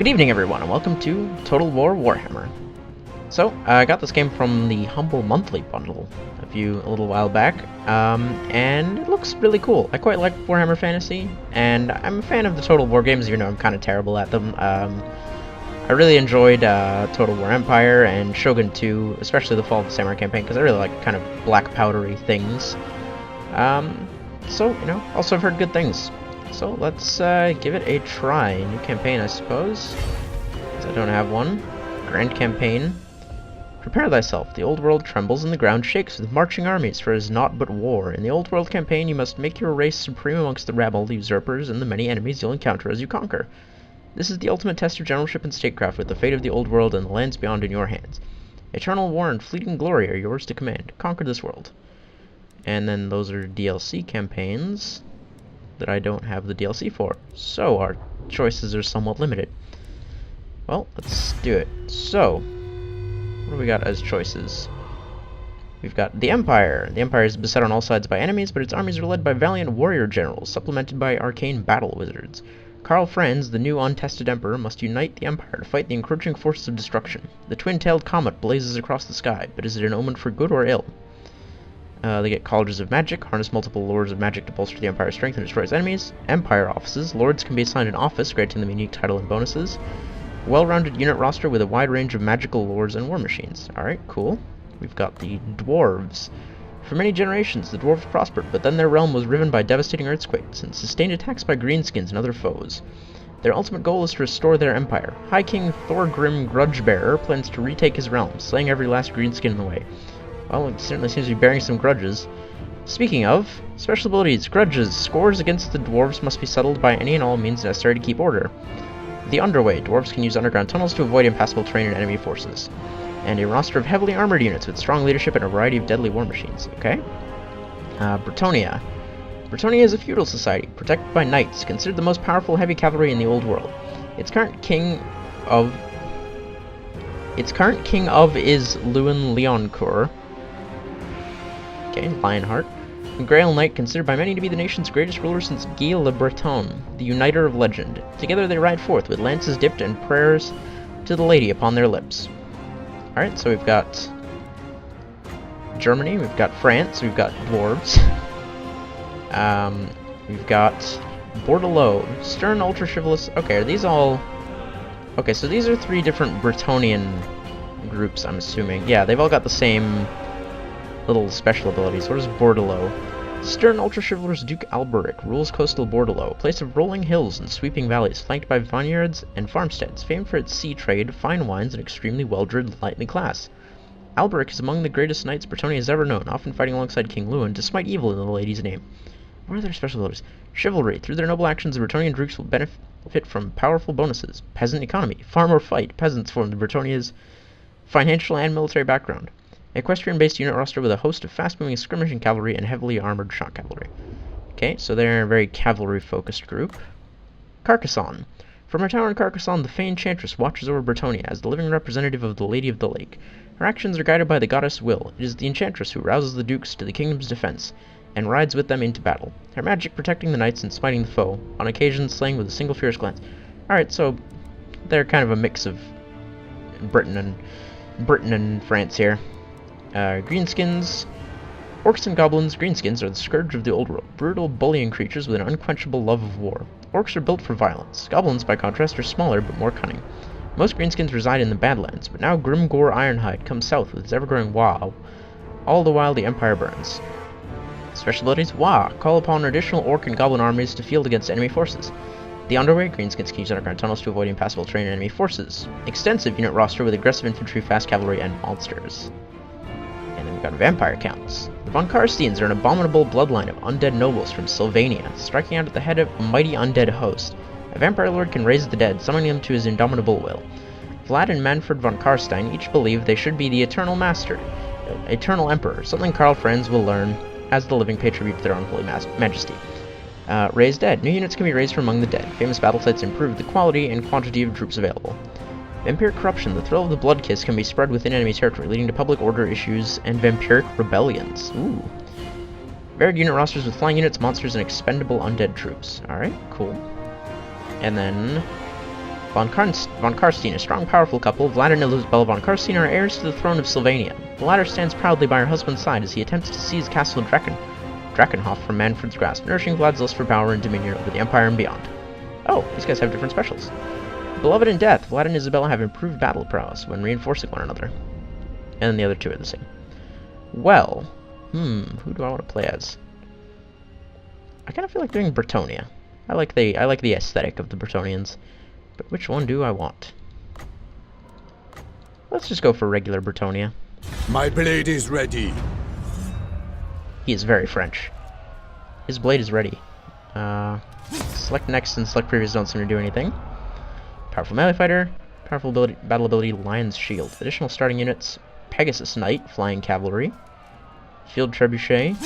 Good evening, everyone, and welcome to Total War Warhammer. So, I got this game from the Humble Monthly bundle a little while back, and it looks really cool. I quite like Warhammer Fantasy, and I'm a fan of the Total War games, even though I'm kind of terrible at them. I really enjoyed Total War Empire and Shogun 2, especially the Fall of the Samurai campaign, because I really like kind of black powdery things. So, also I've heard good things. So let's give it a try. New campaign, I suppose, because I don't have one. Grand campaign. Prepare thyself. The old world trembles and the ground shakes with marching armies, for it is naught but war. In the old world campaign, you must make your race supreme amongst the rabble, the usurpers, and the many enemies you'll encounter as you conquer. This is the ultimate test of generalship and statecraft, with the fate of the old world and the lands beyond in your hands. Eternal war and fleeting glory are yours to command. Conquer this world. And then those are DLC campaigns that I don't have the DLC for, so our choices are somewhat limited. Well, let's do it. So, what do we got as choices? We've got the Empire. The Empire is beset on all sides by enemies, but its armies are led by valiant warrior generals, supplemented by arcane battle wizards. Karl Franz, the new untested emperor, must unite the Empire to fight the encroaching forces of destruction. The twin-tailed comet blazes across the sky, but is it an omen for good or ill? They get colleges of magic, harness multiple lords of magic to bolster the Empire's strength and destroy its enemies. Empire offices. Lords can be assigned an office, granting them unique title and bonuses. Well-rounded unit roster with a wide range of magical lords and war machines. Alright, cool. We've got the Dwarves. For many generations, the Dwarves prospered, but then their realm was riven by devastating earthquakes and sustained attacks by greenskins and other foes. Their ultimate goal is to restore their empire. High King Thorgrim Grudgebearer plans to retake his realm, slaying every last greenskin in the way. Well, it certainly seems to be bearing some grudges. Speaking of, special abilities, grudges. Scores against the dwarves must be settled by any and all means necessary to keep order. The Underway. Dwarves can use underground tunnels to avoid impassable terrain and enemy forces. And a roster of heavily armored units with strong leadership and a variety of deadly war machines. Okay. Bretonnia. Bretonnia is a feudal society, protected by knights, considered the most powerful heavy cavalry in the old world. Its current king of is Lewin Leoncoeur. Okay, Lionheart. Grail Knight, considered by many to be the nation's greatest ruler since Guy le Breton, the uniter of legend. Together they ride forth with lances dipped and prayers to the lady upon their lips. Alright, so we've got Germany, we've got France, we've got dwarves. We've got Bordelot, stern, ultra-chivalrous. Okay, are these all... Okay, so these are three different Bretonian groups, I'm assuming. Yeah, they've all got the same little special abilities. What is Bordelot? Stern ultra-chivalrous Duke Alberic rules coastal Bordelot, a place of rolling hills and sweeping valleys, flanked by vineyards and farmsteads, famed for its sea trade, fine wines, and extremely well-drilled knightly class. Alberic is among the greatest knights Bretonnia has ever known, often fighting alongside King Lewin to smite evil in the lady's name. What are their special abilities? Chivalry. Through their noble actions, the Bretonnian Dukes will benefit from powerful bonuses. Peasant economy. Farm or fight. Peasants form the Bretonnia's financial and military background. Equestrian-based unit roster with a host of fast-moving skirmishing cavalry and heavily armored shock cavalry. Okay, so they're a very cavalry-focused group. Carcassonne. From her tower in Carcassonne, the famed Enchantress watches over Bretonnia as the living representative of the Lady of the Lake. Her actions are guided by the goddess Will. It is the Enchantress who rouses the dukes to the kingdom's defense, and rides with them into battle. Her magic protecting the knights and smiting the foe, on occasion slaying with a single fierce glance. Alright, so they're kind of a mix of Britain and France here. Greenskins. Orcs and goblins. Greenskins are the scourge of the old world. Brutal, bullying creatures with an unquenchable love of war. Orcs are built for violence. Goblins, by contrast, are smaller but more cunning. Most greenskins reside in the Badlands, but now Grimgore Ironhide comes south with its ever-growing wow. All the while the Empire burns. Special abilities. Wah! Call upon additional orc and goblin armies to field against enemy forces. The Underway. Greenskins can use underground tunnels to avoid impassable terrain and enemy forces. Extensive unit roster with aggressive infantry, fast cavalry, and monsters. And then we've got vampire counts. The von Karsteins are an abominable bloodline of undead nobles from Sylvania, striking out at the head of a mighty undead host. A vampire lord can raise the dead, summoning them to his indomitable will. Vlad and Manfred von Karstein each believe they should be the eternal emperor, something Karl Franz will learn as the living patron of their own holy majesty. Raise dead. New units can be raised from among the dead. Famous battle sites improve the quality and quantity of troops available. Vampiric corruption. The thrill of the blood kiss can be spread within enemy territory, leading to public order issues and vampiric rebellions. Ooh. Varied unit rosters with flying units, monsters, and expendable undead troops. Alright, cool. And then von Karstein, a strong, powerful couple, Vlad and Isabella von Karstein, are heirs to the throne of Sylvania. The latter stands proudly by her husband's side as he attempts to seize Castle Drakenhof from Manfred's grasp, nourishing Vlad's lust for power and dominion over the Empire and beyond. Oh, these guys have different specials. Beloved in death, Vlad and Isabella have improved battle prowess when reinforcing one another. And the other two are the same. Well, who do I want to play as? I kind of feel like doing Bretonnia. I like the aesthetic of the Bretonnians, but which one do I want? Let's just go for regular Bretonnia. My blade is ready. He is very French. His blade is ready. Select next and select previous don't seem to do anything. Powerful melee fighter, powerful battle ability Lion's Shield. Additional starting units: Pegasus Knight, Flying Cavalry, Field Trebuchet,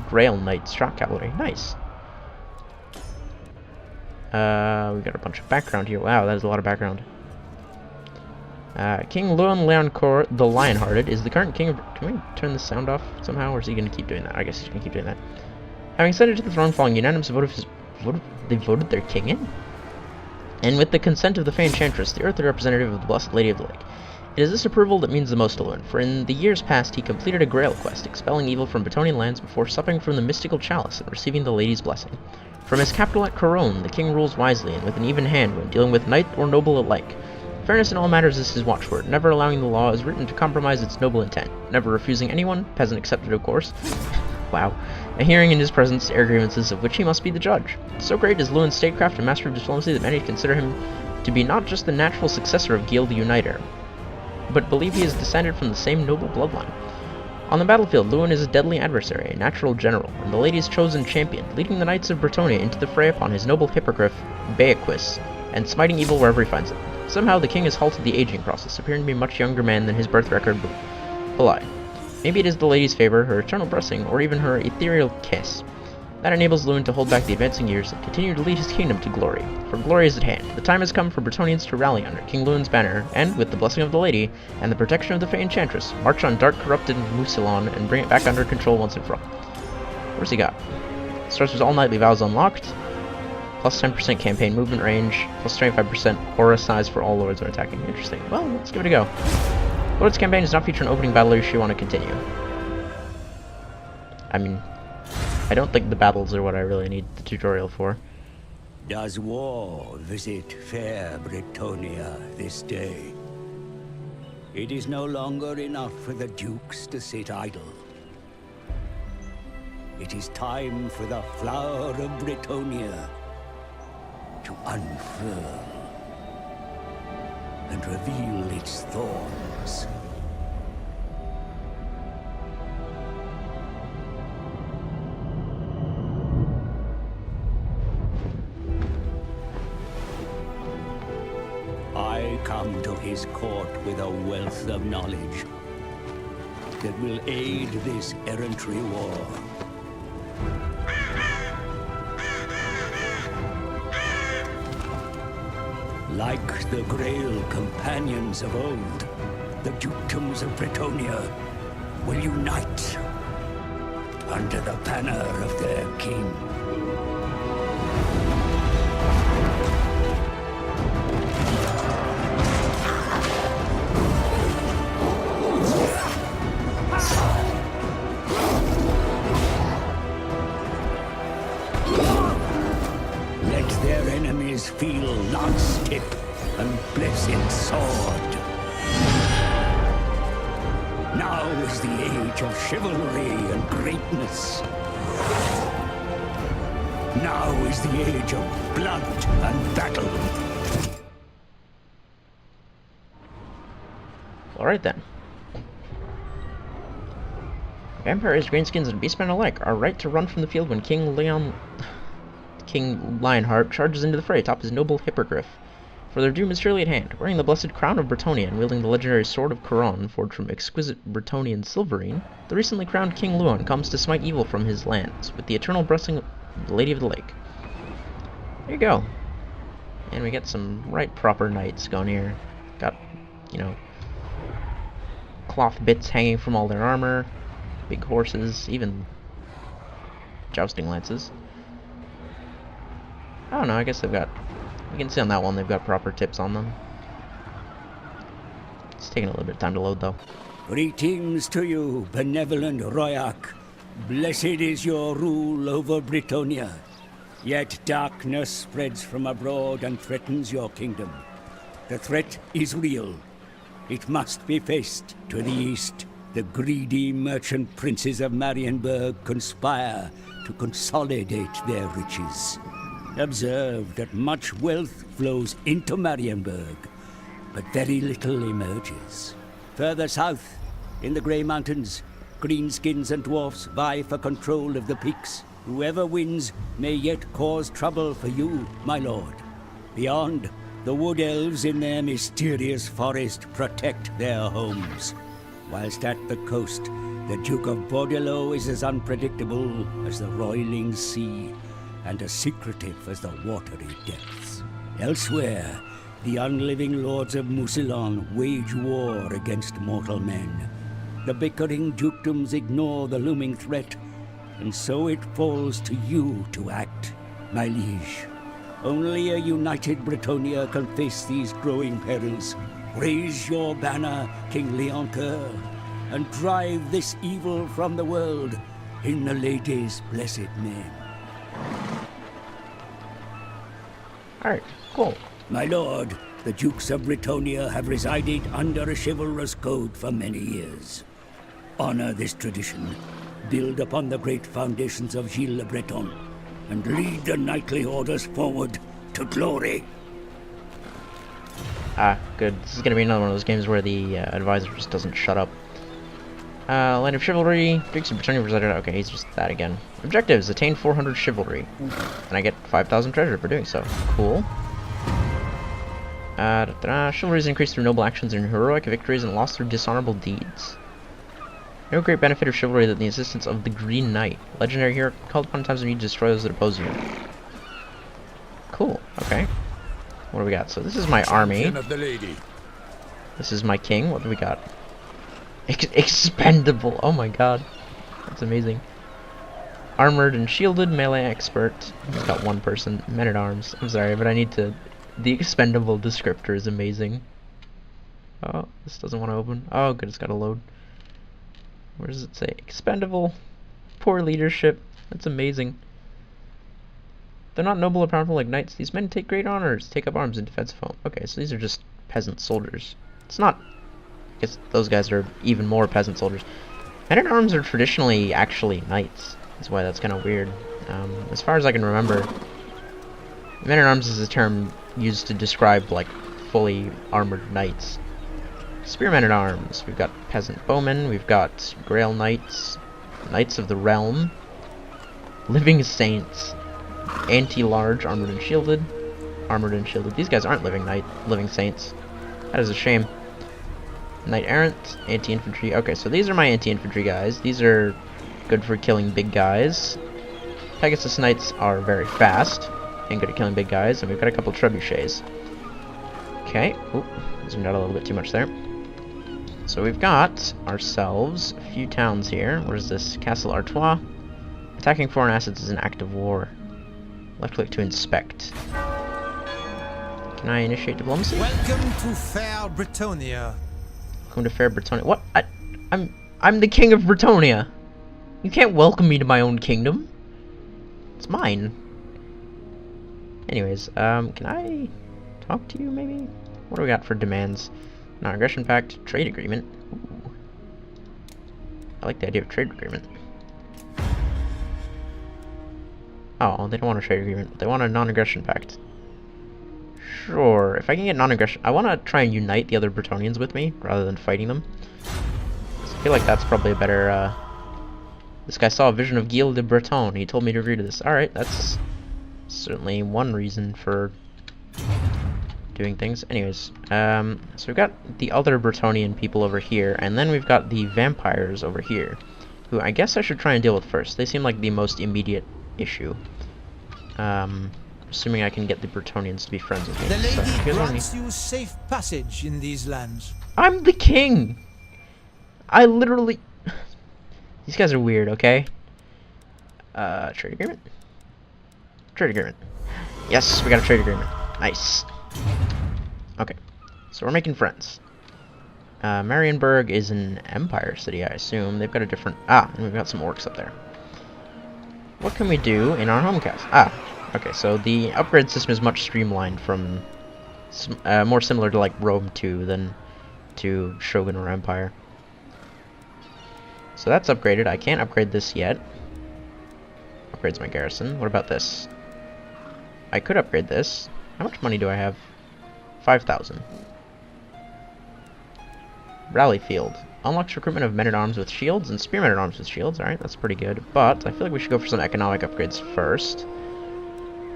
Grail Knight, Shock Cavalry. Nice. We got a bunch of background here. Wow, that is a lot of background. King Luan Leoncourt the Lionhearted is the current king of... Can we turn the sound off somehow, or is he going to keep doing that? I guess he's going to keep doing that. Having ascended to the throne following unanimous vote of his... They voted their king in? And with the consent of the Fey Enchantress, the earthly representative of the Blessed Lady of the Lake. It is this approval that means the most to Luan, for in the years past he completed a grail quest, expelling evil from Bretonnian lands before supping from the mystical chalice and receiving the Lady's blessing. From his capital at Coron, the king rules wisely and with an even hand when dealing with knight or noble alike. Fairness in all matters is his watchword, never allowing the law as written to compromise its noble intent, never refusing anyone, peasant accepted of course, wow, a hearing in his presence air grievances of which he must be the judge. So great is Luan's statecraft and mastery of diplomacy that many consider him to be not just the natural successor of Gil the Uniter, but believe he is descended from the same noble bloodline. On the battlefield, Luan is a deadly adversary, a natural general, and the lady's chosen champion, leading the knights of Bretonnia into the fray upon his noble hippogriff, Beaquis, and smiting evil wherever he finds it. Somehow the king has halted the aging process, appearing to be a much younger man than his birth record belie. Maybe it is the lady's favor, her eternal blessing, or even her ethereal kiss that enables Luan to hold back the advancing years and continue to lead his kingdom to glory. For glory is at hand. The time has come for Bretonnians to rally under King Luan's banner, and, with the blessing of the lady, and the protection of the Fey Enchantress, march on dark, corrupted Mucilon and bring it back under control once and for all. Where's he got? Starts with all knightly vows unlocked, plus 10% campaign movement range, plus 25% aura size for all lords when attacking. Interesting. Well, let's give it a go. Lord's campaign does not feature an opening battle if you want to continue. I mean, I don't think the battles are what I really need the tutorial for. Does war visit fair Bretonnia this day? It is no longer enough for the dukes to sit idle. It is time for the flower of Bretonnia to unfurl and reveal its thorns. I come to his court with a wealth of knowledge that will aid this errantry war. Like the Grail companions of old, the dukedoms of Bretonnia will unite under the banner of their king. Let their enemies feel lance tip and blessed sword. Now is the age of chivalry and greatness. Now is the age of blood and battle. Alright then. Vampires, greenskins, and beastmen alike are right to run from the field when King Lionheart charges into the fray atop his noble hippogriff. For their doom is surely at hand. Wearing the blessed crown of Bretonnia and wielding the legendary sword of Coron, forged from exquisite Bretonnian silverine, the recently crowned King Luan comes to smite evil from his lands, with the eternal blessing of the Lady of the Lake. There you go. And we get some right proper knights going here. Got, you know, cloth bits hanging from all their armor, big horses, even jousting lances. I don't know, I guess they've got You can see on that one they've got proper tips on them. It's taking a little bit of time to load though. Greetings to you, benevolent Royak. Blessed is your rule over Bretonnia. Yet darkness spreads from abroad and threatens your kingdom. The threat is real. It must be faced. To the east, the greedy merchant princes of Marienburg conspire to consolidate their riches. Observe that much wealth flows into Marienburg, but very little emerges. Further south, in the Grey Mountains, greenskins and dwarfs vie for control of the peaks. Whoever wins may yet cause trouble for you, my lord. Beyond, the wood elves in their mysterious forest protect their homes. Whilst at the coast, the Duke of Bordello is as unpredictable as the roiling sea, and as secretive as the watery depths. Elsewhere, the unliving lords of Musilon wage war against mortal men. The bickering dukedoms ignore the looming threat, and so it falls to you to act, my liege. Only a united Bretonnia can face these growing perils. Raise your banner, King Leoncoeur, and drive this evil from the world in the lady's blessed name. Alright, cool. My lord, the Dukes of Bretonnia have resided under a chivalrous code for many years. Honor this tradition, build upon the great foundations of Gilles le Breton, and lead the knightly orders forward to glory. Ah, good. This is gonna be another one of those games where the advisor just doesn't shut up. Land of Chivalry, Dukes of Bretonnia resided. Okay, he's just that again. Objectives: attain 400 chivalry, and I get 5,000 treasure for doing so. Cool. Chivalry is increased through noble actions and heroic victories, and lost through dishonorable deeds. No great benefit of chivalry than the assistance of the Green Knight. Legendary hero called upon times of need to destroy those that oppose you. Cool. Okay. What do we got? So this is my army. Of the lady. This is my king. What do we got? Expendable. Oh my god. That's amazing. Armored and shielded melee expert. He's got one person. Men at arms. I'm sorry, but I need to... The expendable descriptor is amazing. Oh, this doesn't want to open. Oh, good. It's got to load. Where does it say? Expendable. Poor leadership. That's amazing. They're not noble or powerful like knights. These men take great honors, take up arms in defense of home. Okay, so these are just peasant soldiers. It's not... I guess those guys are even more peasant soldiers. Men-at-arms are traditionally actually knights. That's why that's kind of weird. As far as I can remember, men-at-arms is a term used to describe, like, fully armored knights. Spearmen-at-arms. We've got peasant bowmen. We've got Grail Knights. Knights of the Realm. Living Saints. Anti-large, armored and shielded. Armored and shielded. These guys aren't living saints. That is a shame. Knight Errant, anti-infantry. Okay, so these are my anti-infantry guys. These are good for killing big guys. Pegasus Knights are very fast and good at killing big guys. And we've got a couple trebuchets. Okay. Oop, zoomed out a little bit too much there. So we've got ourselves a few towns here. What is this? Castle Artois. Attacking foreign assets is an act of war. Left click to inspect. Can I initiate diplomacy? Welcome to fair Bretonnia. Welcome to fair Bretonnia. What? I'm the king of Bretonnia. You can't welcome me to my own kingdom. It's mine. Anyways, can I talk to you maybe? What do we got for demands? Non-aggression pact, trade agreement. Ooh. I like the idea of trade agreement. Oh, they don't want a trade agreement. They want a non-aggression pact. Sure. If I can get non-aggression... I want to try and unite the other Bretonians with me, rather than fighting them. So I feel like that's probably a better, This guy saw a vision of Gilles de Breton. He told me to agree to this. Alright, that's certainly one reason for doing things. Anyways, so we've got the other Bretonian people over here, and then we've got the vampires over here, who I guess I should try and deal with first. They seem like the most immediate issue. Assuming I can get the Bretonians to be friends with me. The lady So, grants you safe passage in these lands. I'm the king! I literally... These guys are weird, okay? Trade agreement? Trade agreement. Yes, we got a trade agreement. Nice. Okay, so we're making friends. Marienburg is an empire city, I assume. They've got a different... Ah, and we've got some orcs up there. What can we do in our home castle? Ah, okay, so the upgrade system is much streamlined from... more similar to, like, Rome 2 than to Shogun or Empire. So that's upgraded. I can't upgrade this yet. Upgrades my garrison. What about this? I could upgrade this. How much money do I have? 5,000. Rally Field. Unlocks recruitment of men-at-arms with shields and spearmen-at-arms with shields. Alright, that's pretty good. But I feel like we should go for some economic upgrades first.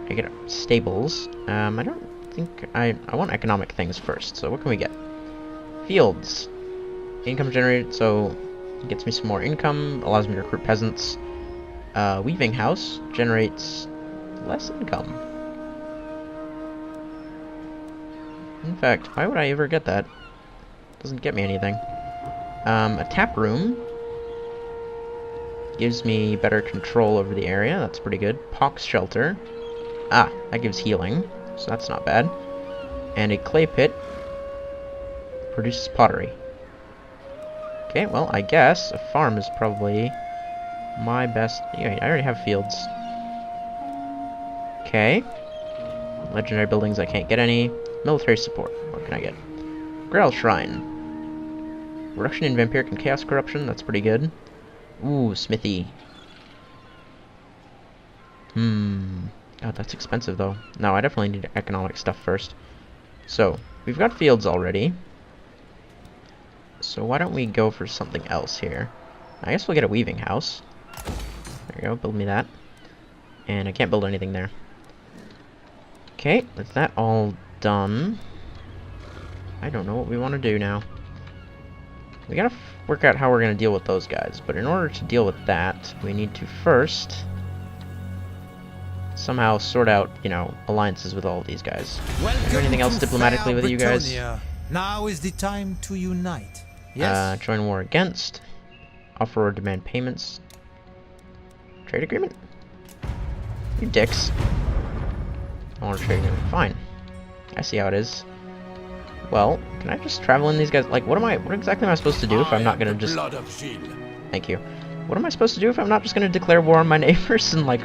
I get stables. I don't think... I want economic things first. So what can we get? Fields. Income generated, so... it gets me some more income. Allows me to recruit peasants. Weaving House generates less income. In fact, why would I ever get that? Doesn't get me anything. A tap room gives me better control over the area. That's pretty good. Pox shelter. Ah, that gives healing, so that's not bad. And a clay pit produces pottery. Okay, well, I guess a farm is probably my best... yeah, I already have fields. Okay. Legendary buildings, I can't get any. Military support, what can I get? Grail Shrine. Reduction in vampiric and chaos corruption, that's pretty good. Ooh, smithy. God, that's expensive though. No, I definitely need economic stuff first. So, we've got fields already. So why don't we go for something else here? I guess we'll get a weaving house. There you go, build me that. And I can't build anything there. Okay, with that all done, I don't know what we want to do now. We gotta work out how we're gonna deal with those guys, but in order to deal with that, we need to first somehow sort out, you know, alliances with all of these guys. Is there anything else diplomatically with you guys? Now is the time to unite. Yes. Join war against. Offer or demand payments. Trade agreement? You dicks. I want a trade agreement. Fine. I see how it is. Well, can I just travel in these guys? Like, what exactly am I supposed to do if I'm not gonna just... Thank you. What am I supposed to do if I'm not just gonna declare war on my neighbors and, like...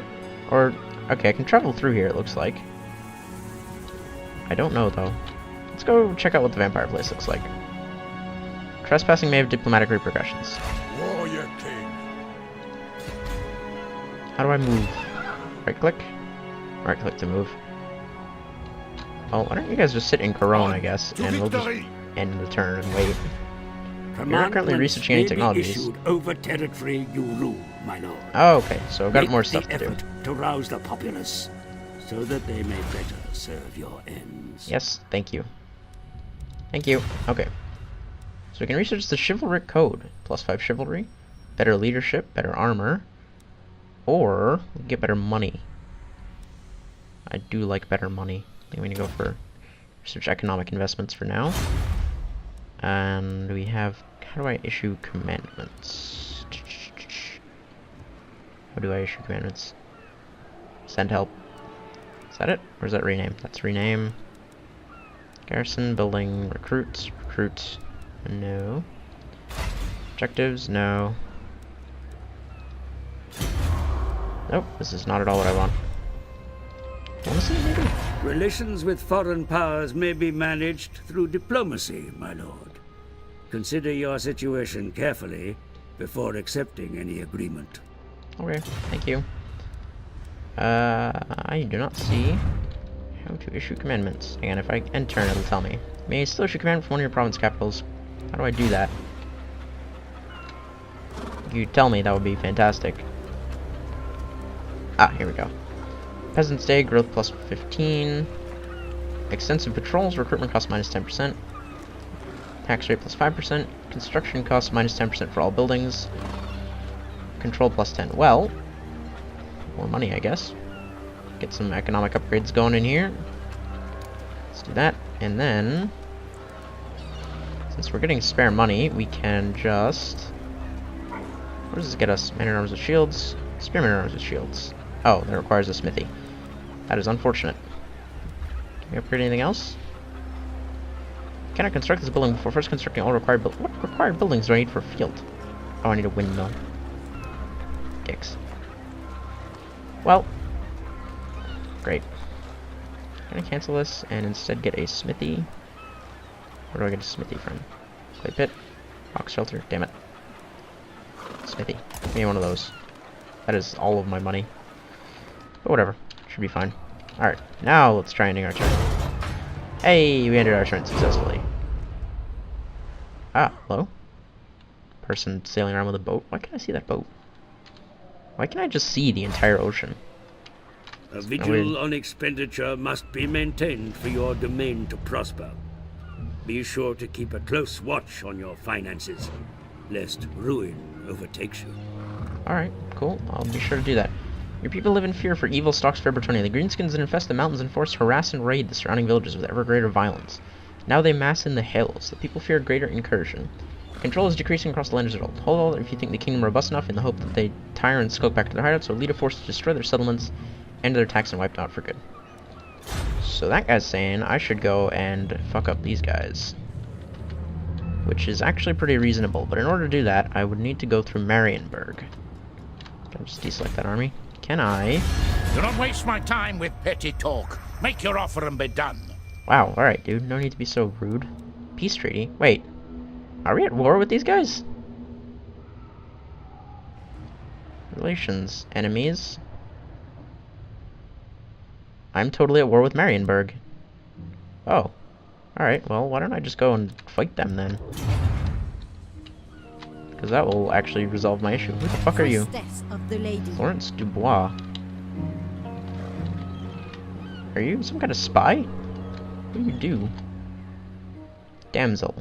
or... okay, I can travel through here, it looks like. I don't know, though. Let's go check out what the vampire place looks like. Trespassing may have diplomatic repercussions. Warrior King. How do I move? Right click? Right click to move. Well, why don't you guys just sit in Corone, I guess, and we'll just end the turn and wait. You're currently researching any technologies. Over territory you rule, my lord. Oh, okay, so I've got more stuff to do. Effort to rouse the populace, so that they may better serve your ends. Yes, thank you. Thank you. Okay. So we can research the chivalric code. +5 chivalry, better leadership, better armor, or we get better money. I do like better money. I think we need to go for research economic investments for now. And we have, how do I issue commandments? How do I issue commandments? Send help. Is that it? Or is that rename? That's rename. Garrison, building, recruit, no. Objectives, no. Nope, this is not at all what I want. Diplomacy, maybe? Relations with foreign powers may be managed through diplomacy, my lord. Consider your situation carefully before accepting any agreement. Okay, thank you. I do not see how to issue commandments. Again, if I end turn, it'll tell me. May you still issue command from one of your province capitals. How do I do that? If you tell me, that would be fantastic. Ah, here we go. Peasants' Day, growth plus 15. Extensive patrols, recruitment cost minus 10%. Tax rate plus 5%. Construction cost minus 10% for all buildings. Control plus 10. Well, more money, I guess. Get some economic upgrades going in here. Let's do that. And then, since we're getting spare money, we can just... what does this get us? Man-at-arms with shields. Spearman-at-arms with shields. Oh, that requires a smithy. That is unfortunate. we upgrade anything else? Can I construct this building before first constructing all required what required buildings do I need for a field? Oh, I need a windmill. Dicks. Well, great. Can I cancel this and instead get a smithy? Where do I get a smithy from? Clay pit? Box shelter? Damn it. Smithy. Give me one of those. That is all of my money. But whatever. Should be fine. Alright, now let's try ending our turn. Hey, we ended our turn successfully. Ah, hello? Person sailing around with a boat. Why can't I see that boat? Why can't I just see the entire ocean? A vigil on expenditure must be maintained for your domain to prosper. Be sure to keep a close watch on your finances, lest ruin overtakes you. Alright, cool. I'll be sure to do that. Your people live in fear for evil stalks for Bretonnia. The greenskins that infest the mountains and forests harass and raid the surrounding villages with ever greater violence. Now they mass in the hills. The people fear greater incursion. Control is decreasing across the land as a result. Hold on if you think the kingdom robust enough in the hope that they tire and skulk back to their hideouts, or lead a force to destroy their settlements, end their attacks, and wipe them out for good. So that guy's saying I should go and fuck up these guys. Which is actually pretty reasonable, but in order to do that, I would need to go through Marienburg. Can I just deselect that army? Can I? Do not waste my time with petty talk. Make your offer and be done. Wow, alright, dude. No need to be so rude. Peace treaty? Wait. Are we at war with these guys? Relations. Enemies. I'm totally at war with Marienburg. Oh. Alright, well, why don't I just go and fight them then? Because that will actually resolve my issue. Who the fuck are you? Florence Dubois. Are you some kind of spy? What do you do? Damsel.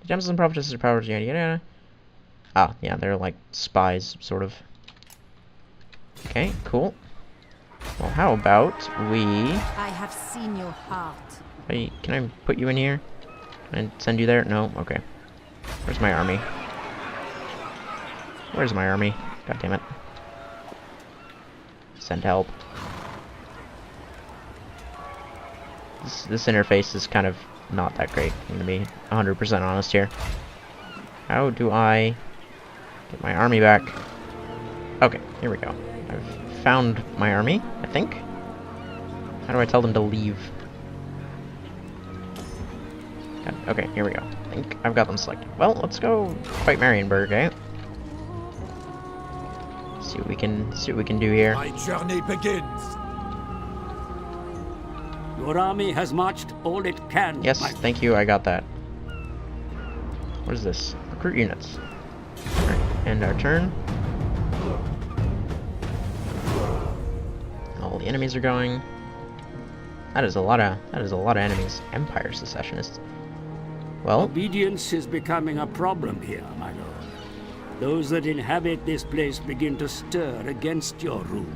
Damsels and prophetesses are powers, yada yada yada. Ah, yeah, they're like spies, sort of. Okay, cool. Well, how about we... I have seen your heart. Hey, can I put you in here? Can I send you there? No? Okay. Where's my army? Where's my army? God damn it. Send help. This interface is kind of not that great, I'm gonna be 100% honest here. How do I get my army back? Okay, here we go. I've found my army, I think. How do I tell them to leave? God, okay, here we go. I think I've got them selected. Well, let's go fight Marienburg, eh? See what we can do here. My journey begins. Your army has marched all it can. Yes, thank you, I got that. What is this? Recruit units. Alright, end our turn. All the enemies are going. That is a lot of enemies. Empire secessionists. Well, Obedience is becoming a problem here, my lord. Those that inhabit this place begin to stir against your rule.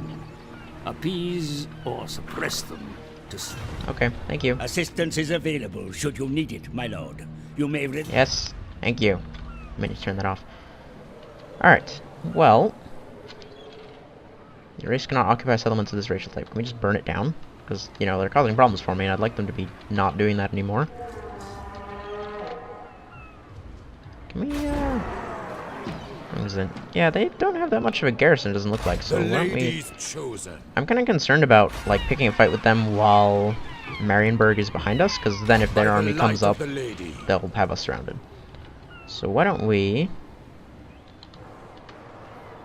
Appease or suppress them. okay, thank you. Assistance is available should you need it, my lord. You may Yes, thank you. I meant to turn that off. Alright, well... Your race cannot occupy settlements of this racial type. Can we just burn it down? Because, you know, they're causing problems for me, and I'd like them to be not doing that anymore. Can we, yeah, they don't have that much of a garrison, it doesn't look like, so why don't we... Chosen. I'm kind of concerned about, like, picking a fight with them while Marienburg is behind us, because then if their army comes up, they'll have us surrounded. So why don't we...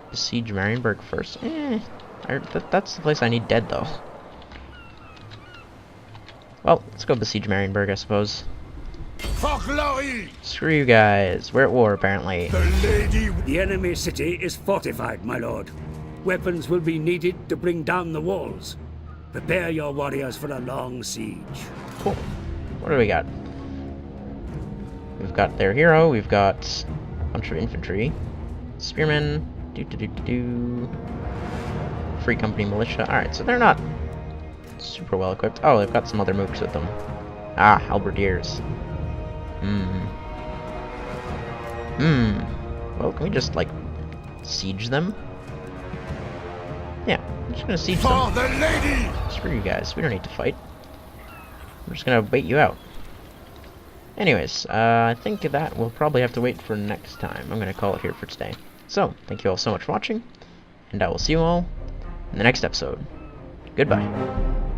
besiege Marienburg first? That's the place I need dead, though. Well, let's go besiege Marienburg, I suppose. Screw you guys. We're at war, apparently. The enemy city is fortified, my lord. Weapons will be needed to bring down the walls. Prepare your warriors for a long siege. Cool. What do we got? We've got their hero. We've got a bunch of infantry. Spearmen. Free company militia. Alright, so they're not super well equipped. Oh, they've got some other mooks with them. Ah, halberdiers. Well, can we just, like, siege them? Yeah, I'm just gonna siege them. The lady! Screw you guys, we don't need to fight. I'm just gonna wait you out. Anyways, I think that will probably have to wait for next time. I'm gonna call it here for today. So, thank you all so much for watching, and I will see you all in the next episode. Goodbye.